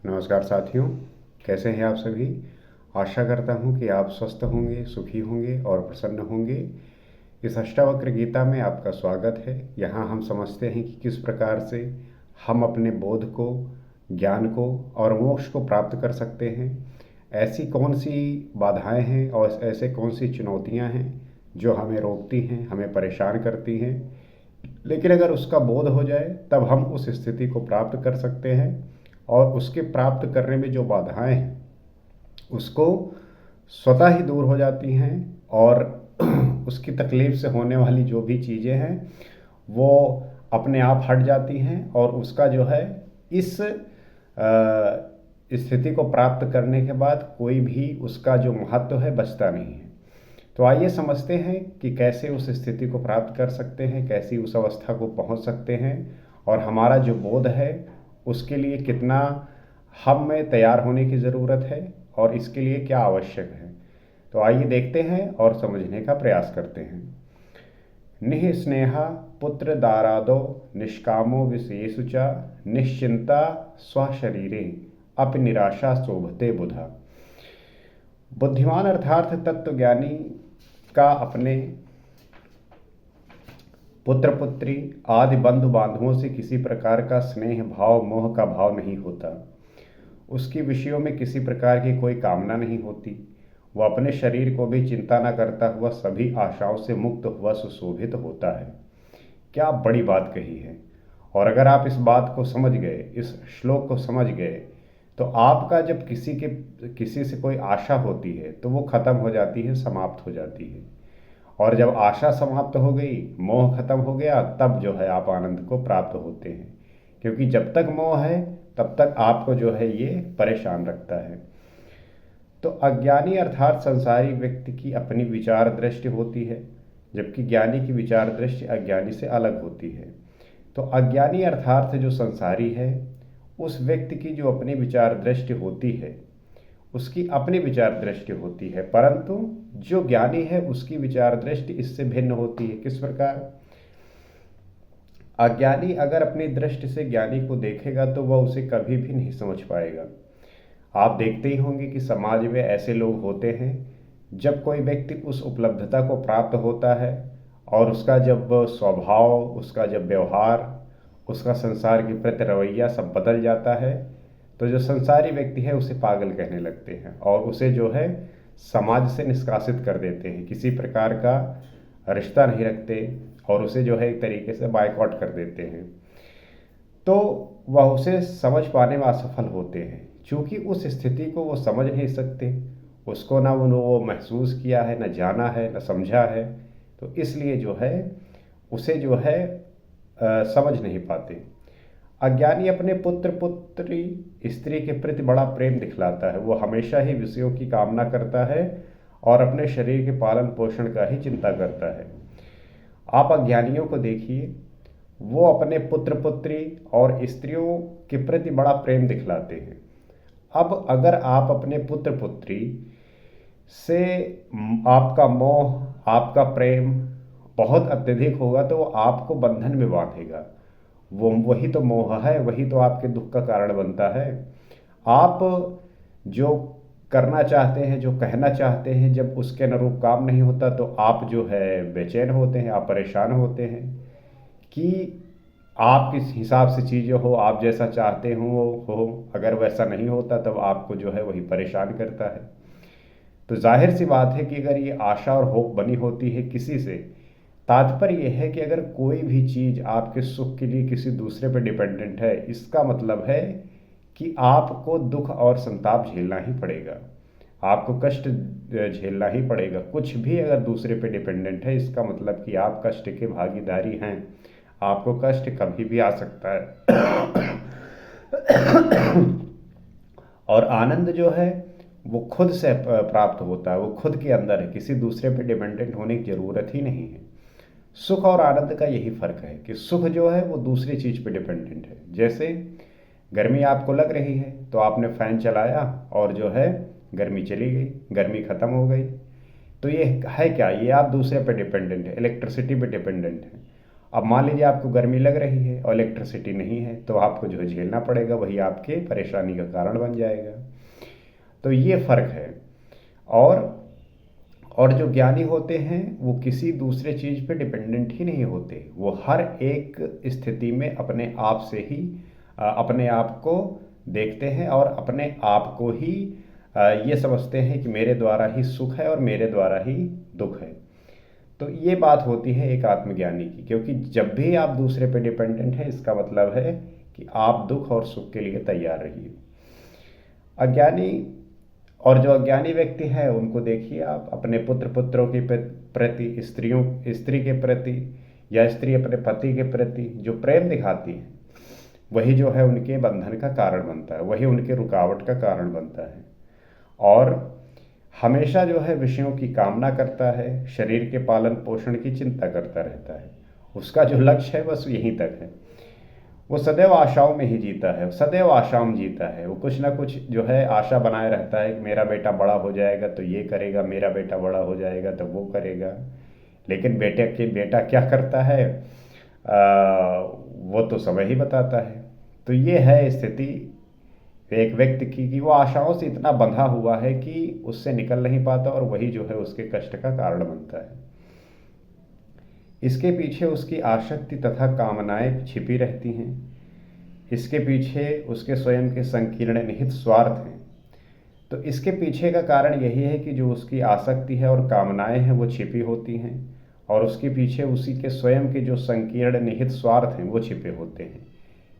नमस्कार साथियों, कैसे हैं आप सभी। आशा करता हूं कि आप स्वस्थ होंगे, सुखी होंगे और प्रसन्न होंगे। इस अष्टावक्र गीता में आपका स्वागत है। यहाँ हम समझते हैं कि किस प्रकार से हम अपने बोध को, ज्ञान को और मोक्ष को प्राप्त कर सकते हैं। ऐसी कौन सी बाधाएं हैं और ऐसे कौन सी चुनौतियां हैं जो हमें रोकती हैं, हमें परेशान करती हैं। लेकिन अगर उसका बोध हो जाए तब हम उस स्थिति को प्राप्त कर सकते हैं। और उसके प्राप्त करने में जो बाधाएं हैं उसको स्वतः ही दूर हो जाती हैं। और उसकी तकलीफ से होने वाली जो भी चीज़ें हैं वो अपने आप हट जाती हैं। और उसका जो है इस स्थिति को प्राप्त करने के बाद कोई भी उसका जो महत्व है बचता नहीं है। तो आइए समझते हैं कि कैसे उस स्थिति को प्राप्त कर सकते हैं, कैसी उस अवस्था को पहुंच सकते हैं और हमारा जो बोध है उसके लिए कितना हम में तैयार होने की ज़रूरत है और इसके लिए क्या आवश्यक है। तो आइए देखते हैं और समझने का प्रयास करते हैं। निःस्नेहा पुत्र दारादो निष्कामो विषयेषु च निश्चिंता स्वशरीरे अपि निराशा शोभते बुधा। बुद्धिमान अर्थात तत्वज्ञानी का अपने पुत्र पुत्री आदि बंधु बांधवों से किसी प्रकार का स्नेह भाव, मोह का भाव नहीं होता। उसकी विषयों में किसी प्रकार की कोई कामना नहीं होती। वह अपने शरीर को भी चिंता न करता हुआ सभी आशाओं से मुक्त हुआ सुशोभित होता है। क्या बड़ी बात कही है। और अगर आप इस बात को समझ गए, इस श्लोक को समझ गए, तो आपका जब किसी से कोई आशा होती है तो वो खत्म हो जाती है, समाप्त हो जाती है। और जब आशा समाप्त हो गई, मोह खत्म हो गया, तब जो है आप आनंद को प्राप्त होते हैं। क्योंकि जब तक मोह है तब तक आपको जो है ये परेशान रखता है। तो अज्ञानी अर्थात संसारी व्यक्ति की अपनी विचार दृष्टि होती है, जबकि ज्ञानी की विचार दृष्टि अज्ञानी से अलग होती है। तो अज्ञानी अर्थात जो संसारी है, उस व्यक्ति की जो अपनी विचार दृष्टि होती है, उसकी अपनी विचार दृष्टि होती है, परंतु जो ज्ञानी है उसकी विचार दृष्टि इससे भिन्न होती है। किस प्रकार? अज्ञानी अगर अपनी दृष्टि से ज्ञानी को देखेगा तो वह उसे कभी भी नहीं समझ पाएगा। आप देखते ही होंगे कि समाज में ऐसे लोग होते हैं, जब कोई व्यक्ति उस उपलब्धता को प्राप्त होता है और उसका जब स्वभाव, उसका जब व्यवहार, उसका संसार के प्रति रवैया सब बदल जाता है, तो जो संसारी व्यक्ति है उसे पागल कहने लगते हैं और उसे जो है समाज से निष्कासित कर देते हैं। किसी प्रकार का रिश्ता नहीं रखते और उसे जो है एक तरीके से बायकॉट कर देते हैं। तो वह उसे समझ पाने में असफल होते हैं, क्योंकि उस स्थिति को वो समझ नहीं सकते। उसको ना वो महसूस किया है, ना जाना है, ना समझा है। तो इसलिए जो है उसे जो है समझ नहीं पाते। अज्ञानी अपने पुत्र पुत्री स्त्री के प्रति बड़ा प्रेम दिखलाता है। वो हमेशा ही विषयों की कामना करता है और अपने शरीर के पालन पोषण का ही चिंता करता है। आप अज्ञानियों को देखिए, वो अपने पुत्र पुत्री और स्त्रियों के प्रति बड़ा प्रेम दिखलाते हैं। अब अगर आप अपने पुत्र पुत्री से आपका मोह, आपका प्रेम बहुत अत्यधिक होगा तो वो आपको बंधन में बांधेगा। वो वही तो मोह है, वही तो आपके दुख का कारण बनता है। आप जो करना चाहते हैं, जो कहना चाहते हैं, जब उसके अनुरूप काम नहीं होता तो आप जो है बेचैन होते हैं, आप परेशान होते हैं कि आप किस हिसाब से चीज़ें हो, आप जैसा चाहते हो। अगर वैसा नहीं होता तब आपको जो है वही परेशान करता है। तो जाहिर सी बात है कि अगर ये आशा और होप बनी होती है किसी से, तात्पर्य यह है कि अगर कोई भी चीज़ आपके सुख के लिए किसी दूसरे पर डिपेंडेंट है, इसका मतलब है कि आपको दुख और संताप झेलना ही पड़ेगा, आपको कष्ट झेलना ही पड़ेगा। कुछ भी अगर दूसरे पे डिपेंडेंट है, इसका मतलब कि आप कष्ट के भागीदारी हैं। आपको कष्ट कभी भी आ सकता है। और आनंद जो है वो खुद से प्राप्त होता है, वो खुद के अंदर है, किसी दूसरे पे डिपेंडेंट होने की ज़रूरत ही नहीं है। सुख और आनंद का यही फ़र्क है कि सुख जो है वो दूसरी चीज़ पे डिपेंडेंट है। जैसे गर्मी आपको लग रही है तो आपने फ़ैन चलाया और जो है गर्मी चली गई, गर्मी ख़त्म हो गई। तो ये है क्या? ये आप दूसरे पे डिपेंडेंट है, इलेक्ट्रिसिटी पे डिपेंडेंट है। अब मान लीजिए आपको गर्मी लग रही है और इलेक्ट्रिसिटी नहीं है, तो आपको जो है झेलना पड़ेगा, वही आपके परेशानी का कारण बन जाएगा। तो ये फर्क है। और और जो ज्ञानी होते हैं वो किसी दूसरे चीज़ पे डिपेंडेंट ही नहीं होते, वो हर एक स्थिति में अपने आप से ही अपने आप को देखते हैं और अपने आप को ही ये समझते हैं कि मेरे द्वारा ही सुख है और मेरे द्वारा ही दुख है। तो ये बात होती है एक आत्मज्ञानी की, क्योंकि जब भी आप दूसरे पे डिपेंडेंट हैं, इसका मतलब है कि आप दुख और सुख के लिए तैयार रहिए। अज्ञानी और जो अज्ञानी व्यक्ति है उनको देखिए आप, अपने पुत्र पुत्रों के प्रति, स्त्री के प्रति, या स्त्री अपने पति के प्रति जो प्रेम दिखाती है, वही जो है उनके बंधन का कारण बनता है, वही उनके रुकावट का कारण बनता है। और हमेशा जो है विषयों की कामना करता है, शरीर के पालन पोषण की चिंता करता रहता है, उसका जो लक्ष्य है बस यहीं तक है। वो सदैव आशाओं में ही जीता है, सदैव आशाओं में जीता है। वो कुछ ना कुछ जो है आशा बनाए रहता है कि मेरा बेटा बड़ा हो जाएगा तो ये करेगा, मेरा बेटा बड़ा हो जाएगा तो वो करेगा। लेकिन बेटा क्या करता है वो तो समय ही बताता है। तो ये है स्थिति एक व्यक्ति की कि वो आशाओं से इतना बंधा हुआ है कि उससे निकल नहीं पाता, और वही जो है उसके कष्ट का कारण बनता है। इसके पीछे उसकी आसक्ति तथा कामनाएं छिपी रहती हैं, इसके पीछे उसके स्वयं के संकीर्ण निहित स्वार्थ हैं। तो इसके पीछे का कारण यही है कि जो उसकी आसक्ति है और कामनाएं हैं वो छिपी होती हैं, और उसके पीछे उसी के स्वयं के जो संकीर्ण निहित स्वार्थ हैं वो छिपे होते हैं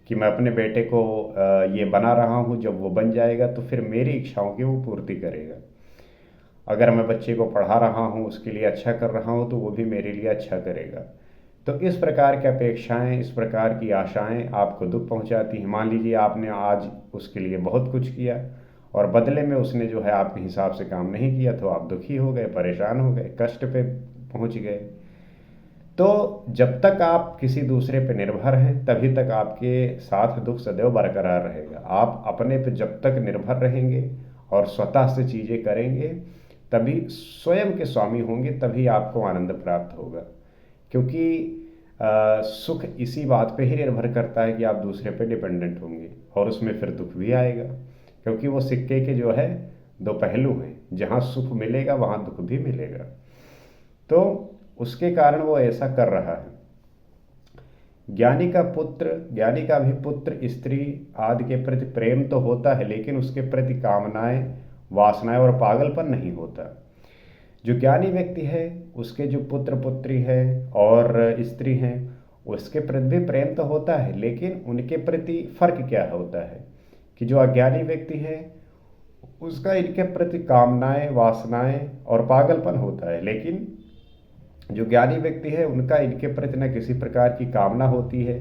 कि मैं अपने बेटे को ये बना रहा हूँ, जब वो बन जाएगा तो फिर मेरी इच्छाओं की वो पूर्ति करेगा। अगर मैं बच्चे को पढ़ा रहा हूँ, उसके लिए अच्छा कर रहा हूँ, तो वो भी मेरे लिए अच्छा करेगा। तो इस प्रकार की अपेक्षाएं, इस प्रकार की आशाएं आपको दुख पहुंचाती हैं। मान लीजिए आपने आज उसके लिए बहुत कुछ किया और बदले में उसने जो है आपके हिसाब से काम नहीं किया, तो आप दुखी हो गए, परेशान हो गए, कष्ट पे पहुंच गए। तो जब तक आप किसी दूसरे पे निर्भर हैं तभी तक आपके साथ दुख सदैव बरकरार रहेगा। आप अपने पे जब तक निर्भर रहेंगे और स्वतः से चीज़ें करेंगे, तभी स्वयं के स्वामी होंगे, तभी आपको आनंद प्राप्त होगा। क्योंकि सुख इसी बात पे ही निर्भर करता है कि आप दूसरे पे डिपेंडेंट होंगे, और उसमें फिर दुख भी आएगा, क्योंकि वो सिक्के के जो है दो पहलू हैं, जहाँ सुख मिलेगा वहाँ दुख भी मिलेगा। तो उसके कारण वो ऐसा कर रहा है। ज्ञानी का भी पुत्र स्त्री आदि के प्रति प्रेम तो होता है, लेकिन उसके प्रति कामनाएं, वासनाएं और पागलपन नहीं होता। जो ज्ञानी व्यक्ति है उसके जो पुत्र पुत्री है और स्त्री हैं, उसके प्रति भी प्रेम तो होता है, लेकिन उनके प्रति फर्क क्या होता है कि जो अज्ञानी व्यक्ति है उसका इनके प्रति कामनाएं, वासनाएं और पागलपन होता है, लेकिन जो ज्ञानी व्यक्ति है उनका इनके प्रति न किसी प्रकार की कामना होती है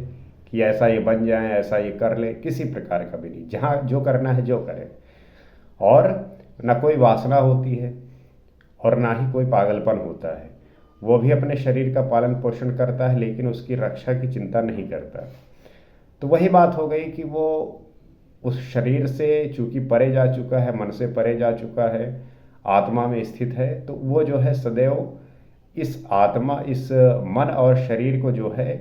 कि ऐसा ये बन जाए, ऐसा ये कर ले, किसी प्रकार का भी नहीं, जहाँ जो करना है जो करे। और न कोई वासना होती है और ना ही कोई पागलपन होता है। वो भी अपने शरीर का पालन पोषण करता है, लेकिन उसकी रक्षा की चिंता नहीं करता। तो वही बात हो गई कि वो उस शरीर से चूंकि परे जा चुका है, मन से परे जा चुका है, आत्मा में स्थित है, तो वो जो है सदैव इस आत्मा, इस मन और शरीर को जो है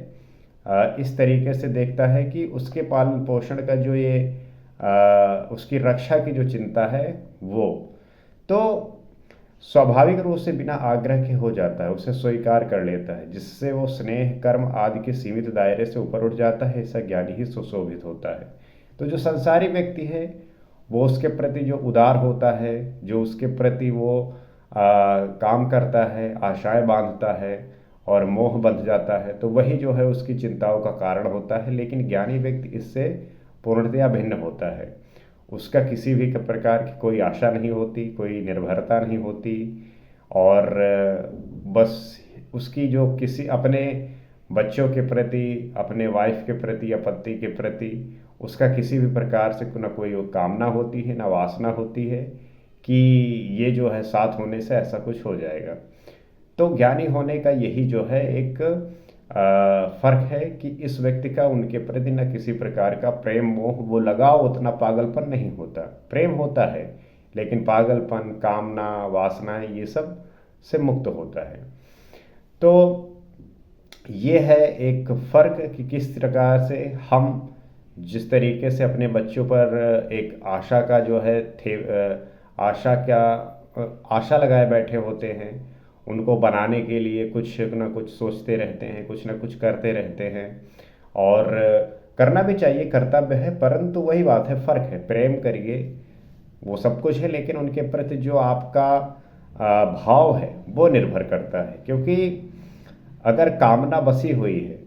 इस तरीके से देखता है कि उसके पालन पोषण का जो ये उसकी रक्षा की जो चिंता है वो तो स्वाभाविक रूप से बिना आग्रह के हो जाता है, उसे स्वीकार कर लेता है, जिससे वो स्नेह, कर्म आदि के सीमित दायरे से ऊपर उठ जाता है। ऐसा ज्ञानी ही सुशोभित होता है। तो जो संसारी व्यक्ति है वो उसके प्रति जो उदार होता है, जो उसके प्रति वो काम करता है, आशाएं बांधता है और मोह बंध जाता है, तो वही जो है उसकी चिंताओं का कारण होता है। लेकिन ज्ञानी व्यक्ति इससे पूर्णतया भिन्न होता है। उसका किसी भी प्रकार की कोई आशा नहीं होती, कोई निर्भरता नहीं होती, और बस उसकी जो किसी अपने बच्चों के प्रति, अपने वाइफ के प्रति या पति के प्रति उसका किसी भी प्रकार से न कोई कामना होती है, न वासना होती है कि ये जो है साथ होने से ऐसा कुछ हो जाएगा। तो ज्ञानी होने का यही जो है एक फर्क है कि इस व्यक्ति का उनके प्रति न किसी प्रकार का प्रेम, मोह, वो लगाव, उतना पागलपन नहीं होता। प्रेम होता है लेकिन पागलपन, कामना, वासनाएं ये सब से मुक्त होता है। तो ये है एक फ़र्क कि किस प्रकार से हम जिस तरीके से अपने बच्चों पर एक आशा का जो है आशा क्या आशा लगाए बैठे होते हैं, उनको बनाने के लिए कुछ ना कुछ सोचते रहते हैं, कुछ ना कुछ करते रहते हैं। और करना भी चाहिए, कर्तव्य है, परंतु वही बात है, फ़र्क है। प्रेम करिए, वो सब कुछ है, लेकिन उनके प्रति जो आपका भाव है वो निर्भर करता है। क्योंकि अगर कामना बसी हुई है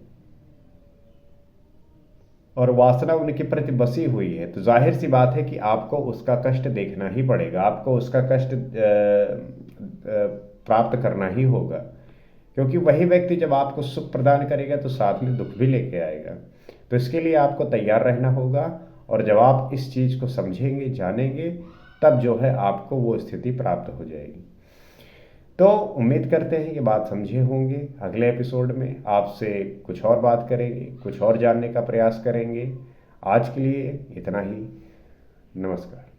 और वासना उनके प्रति बसी हुई है, तो जाहिर सी बात है कि आपको उसका कष्ट देखना ही पड़ेगा, आपको उसका कष्ट प्राप्त करना ही होगा। क्योंकि वही व्यक्ति जब आपको सुख प्रदान करेगा तो साथ में दुख भी लेके आएगा। तो इसके लिए आपको तैयार रहना होगा, और जब आप इस चीज़ को समझेंगे, जानेंगे, तब जो है आपको वो स्थिति प्राप्त हो जाएगी। तो उम्मीद करते हैं ये बात समझे होंगे। अगले एपिसोड में आपसे कुछ और बात करेंगे, कुछ और जानने का प्रयास करेंगे। आज के लिए इतना ही। नमस्कार।